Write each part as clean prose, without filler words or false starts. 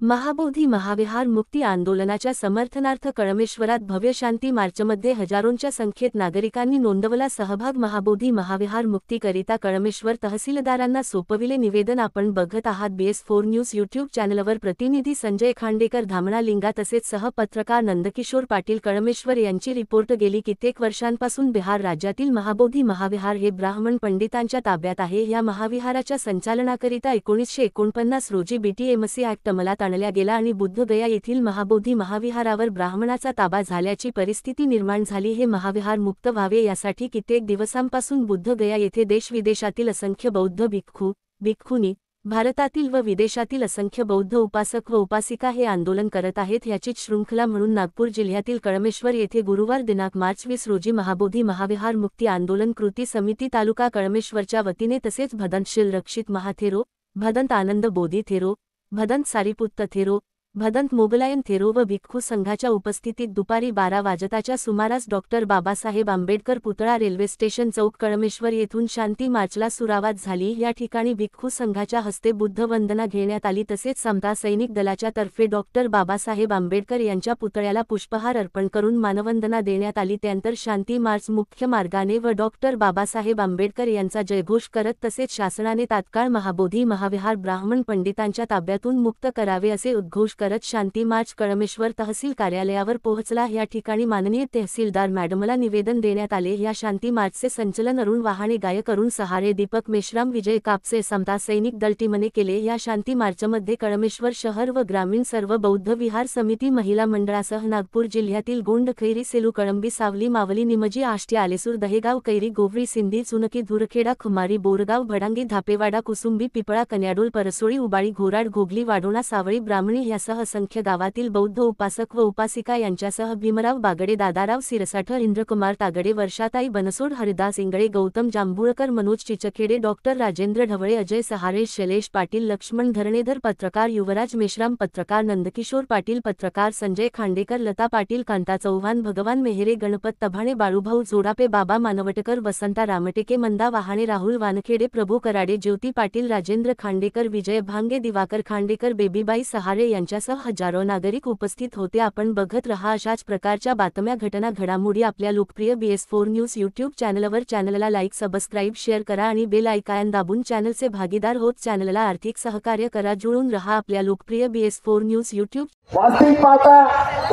महाबोधी महाविहार मुक्ती आंदोलनाच्या समर्थनार्थ कळमेश्वरात भव्य शांती मार्चमध्ये हजारोंच्या संख्येत नागरिकांनी नोंदवला सहभाग महाबोधी महाविहार मुक्तीकरिता कळमेश्वर तहसीलदारांना सोपविले निवेदन आपण बघत आहात BS4 न्यूज यूट्यूब चॅनलवर प्रतिनिधी संजय खांडेकर धामणा लिंगा तसेच सहपत्रकार नंदकिशोर पाटील कळमेश्वर यांची रिपोर्ट गेली कित्येक वर्षांपासून बिहार राज्यातील महाबोधी महाविहार हे ब्राह्मण पंडितांच्या ताब्यात आहे। या महाविहाराच्या संचालनाकरिता 1949 रोजी BTMC ॲक्ट अंमलात आणला गेला आणि बुद्धगया येथील महाबोधी महाविहारावर ब्राह्मणाचा ताबा झाल्याची परिस्थिती निर्माण झाली। हे महाविहार मुक्त व्हावे यासाठी कित्येक दिवसांपासून बुद्धगया येथे देश-विदेशातील असंख्य बौद्ध भिक्खू भिक्खुनी भारतातील व विदेशातील असंख्य बौद्ध उपासक व उपासिका हे आंदोलन करत आहेत। याचीच शृंखला म्हणून नागपूर जिल्ह्यातील कळमेश्वर येथे गुरुवार दिनांक मार्च 20 रोजी महाबोधी महाविहार मुक्ती आंदोलन कृती समिती तालुका कळमेश्वरच्या वतीने तसेच भदंतशील रक्षित महाथेरो, भदंत आनंद बोधी थेरो, भदंत सारीपुत्त थेरो, भदंत मोगलायन थेरो व भिक्खू संघाच्या उपस्थितीत दुपारी 12 वाजताच्या सुमारास डॉ. बाबासाहेब आंबेडकर पुतळा रेल्वे स्टेशन चौक कळमेश्वर येथून शांती मार्चला सुरुवात झाली। या ठिकाणी भिक्खू संघाच्या हस्ते बुद्ध वंदना घेण्यात आली तसेच समता सैनिक दलाच्या तर्फे डॉ. बाबासाहेब आंबेडकर यांच्या पुतळ्याला पुष्पहार अर्पण करून मानवंदना देण्यात आली। त्यानंतर शांती मार्च मुख्य मार्गाने व डॉ. बाबासाहेब आंबेडकर यांचा जयघोष करत तसेच शासनाने तात्काळ महाबोधी महाविहार ब्राह्मण पंडितांच्या ताब्यातून मुक्त करावे असे उद्घोष करत शांती मार्च कळमेश्वर तहसील कार्यालयावर पोहोचला। या ठिकाणी माननीय तहसीलदार मॅडमला निवेदन देण्यात आले। या शांती मार्चचे संचलन अरुण वाहाणे गायक अरुण सहारे दीपक मेश्राम विजय कापसे समता सैनिक दल टीमने केले। या शांती मार्चमध्ये कळमेश्वर शहर व ग्रामीण सर्व बौद्ध विहार समिती महिला मंडळासह नागपूर जिल्ह्यातील गोंड खैरी सेलू कळंबी सावली मावली निमजी आष्टी आलेसूर दहेगाव कैरी गोवरी सिंधी चुनकी धुरखेडा खुमारी बोरगाव भडांगी धापेवाडा कुसुंबी पिपळा कन्याडोल परसोळी उबाळी घोराड घोगली वाडोणा सावळी ब्राह्मणी यासह असंख्य गावातील बौद्ध उपासक व उपासिका यांच्यासह भीमराव बागडे दादाराव सिरसाठ इंद्रकुमार तागडे वर्षाताई बनसोड हरिदास इंगळे गौतम जांभूळकर मनोज चिचखेडे डॉ. राजेंद्र ढवळे अजय सहारे शैलेश पाटील लक्ष्मण धरणेधर पत्रकार युवराज मेश्राम पत्रकार नंदकिशोर पाटील पत्रकार संजय खांडेकर लता पाटील कांता चौहान भगवान मेहरे गणपत तभाणे बाळूभाऊ जोडापे बाबा मानवटकर वसंता रामटेके मंदा वाहाणे राहुल वानखेडे प्रभू कराडे ज्योती पाटील राजेंद्र खांडेकर विजय भांगे दिवाकर खांडेकर बेबीबाई सहारे यांच्यासह हजारो नागरिक उपस्थित होते। आपण बघत रहा अशाच प्रकारच्या बातम्या घटना घडामोडी आपल्या लोकप्रिय BS4 न्यूज यूट्यूब चॅनलवर। चॅनलला लाईक सबस्क्राईब शेअर करा आणि बेल आयकॉन दाबून चॅनलचे भागीदार होत चॅनलला आर्थिक सहकार्य करा। जुळून रहा आपल्या लोकप्रिय BS4 न्यूज यूट्यूब। वास्तविक पाहता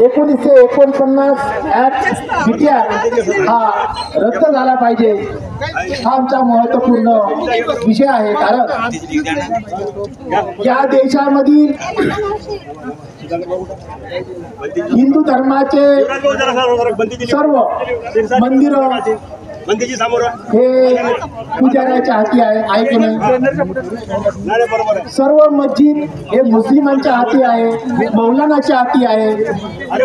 1949 ऍक्ट हा रद्द झाला पाहिजे हा आमचा महत्त्वपूर्ण विषय आहे। कारण या देशामधील हिंदू धर्माचे सर्व मंदिर हे पुजाऱ्याच्या हाती आहे की नाही? सर्व मस्जिद हे मुस्लिमांच्या हाती आहे, मौलानाच्या हाती आहे,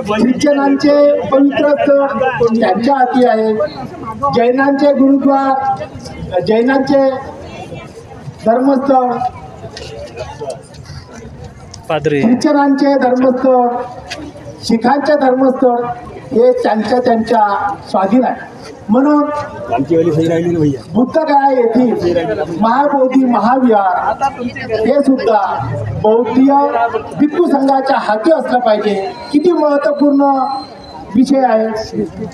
ख्रिश्चनांचे पवित्र स्थळ त्यांच्या हाती आहे, जैनांचे गुरुद्वार, जैनांचे धर्मस्थळ, ख्रिश्चनांचे धर्मस्थळ, शिखांचे धर्मस्थळ हे त्यांच्या स्वाधीन आहे। म्हणून बुद्धगया येथील महाबोधी महाविहार हे सुद्धा बौद्ध भिक्खू संघाच्या हाती असलं पाहिजे। किती महत्त्वपूर्ण विषय आहे।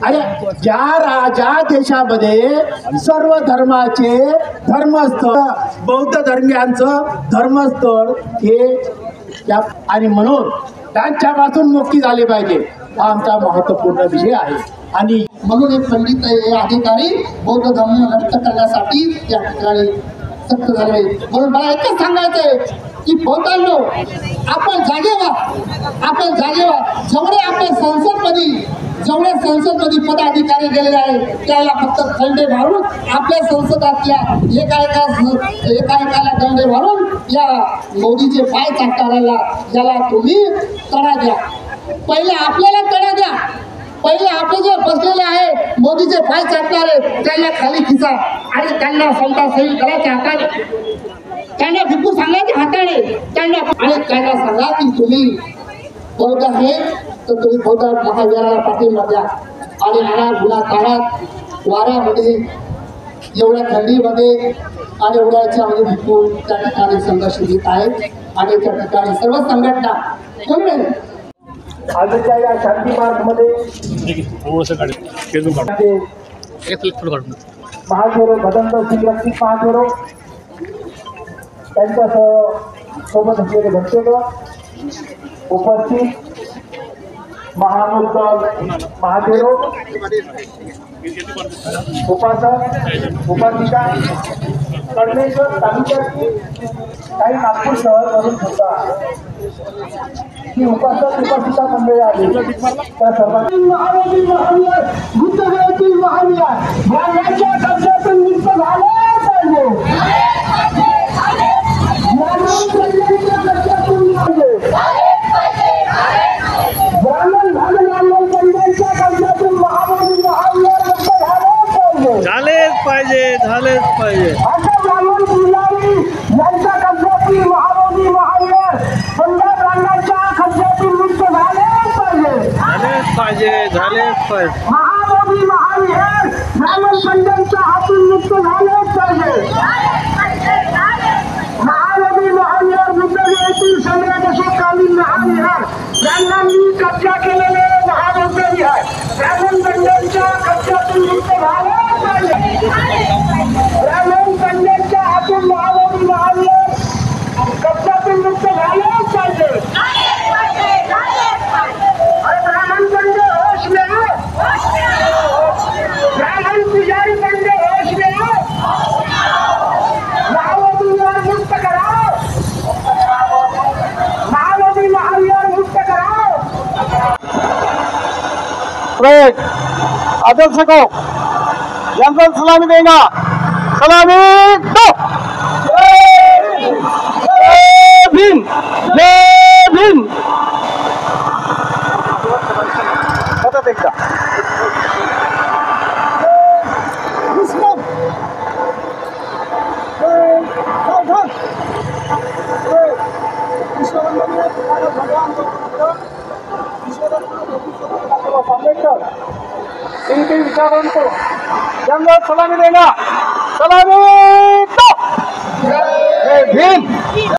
अरे ज्या देशामध्ये सर्व धर्माचे धर्मस्थळ बौद्ध धर्मियांचं धर्मस्थळ हे आणि म्हणून त्यांच्यापासून मुक्ती झाली पाहिजे हा आमचा महत्त्वपूर्ण विषय आहे। आणि म्हणून एक पंडित अधिकारी बौद्ध धर्म नष्ट करण्यासाठी या ठिकाणी सक्त झाले। म्हणून मला एकच सांगायचंय की बौद्धांनो आपण जागे व्हा। जेवढे संसदमध्ये पदाधिकारी गेलेले आहेत त्याला फक्त दंडे मारून आपल्या संसदातल्या एकाला दंडे मारून या मोदीचे पाय चाटणाऱ्याला याला तुम्ही तडा द्या। पहिले आपल्याला तडा द्या। पहिले आपले जे बसलेले आहे मोदीचे पाय चाटणारे त्यांना खाली खिचा आणि त्यांना समता सैनिक दलाच्या हाताने त्यांना भिक्खू संघाच्या हाताने त्यांना सांगा की तुम्ही बौद्ध आहे तर तुम्ही बौद्ध महाविहाराला पाठिंबा द्या। आणि उन्हा काळात वाऱ्यामध्ये एवढ्या थंडीमध्ये आणि एवढ्या याच्यामध्ये भिक्खू त्या ठिकाणी संघर्ष घेत आहेत। आणि त्या ठिकाणी सर्व संघटना सगळे आजच्या या शांती मार्चमध्ये महाथेरो भदंत सिंग रक्षित महाथेरो त्यांच्यासह सोबत असलेले भक्तगण उपस्थित महामूर्त महाथेरो उपासक उपासिका कडमेश्वर तालुक्यातील काही नागपूर शहरमधून सुद्धा ही उपासक उपासिका मंडळी आली त्या सर्वांनी बुद्धगयातील महाविहार या यांच्या कब्जातून मुक्त झाले झालेच पाहिजे अशा ब्राह्मण पुजारी यांच्या कब्जातील महाबोधी महावीर पंधरा ब्राह्मणांच्या कब्जातील मुक्त झालेच पाहिजे महाबोधी महावीर ब्राह्मण पंजांच्या हातून मुक्त झालेच पाहिजे महाबोधी महावीर बुद्धगयातील सम्राट अशोककालीन महाविहार ब्राह्मणांनी कब्जा केलेले महाबौद्ध विहार ब्राह्मण पंजांच्या कब्जातून मुक्त झालेच पाहिजे ब्राह्मण पंजांच्या हातून महाबोधी महावीर कब्जातून मुक्त झालेच पाहिजे अरे ब्राह्मण पंड होश में ब्राह्मण पुजारी पंड होश में महाबोधीवर मुक्त कराओ महाबोधी महावीर मुक्त कराओ आदर्श को यांचा सलामी देगा सलामी दो जय भीम जय भीम हातात एकदा विचारण को यांना सलामी देगा सलामी दो जय भीम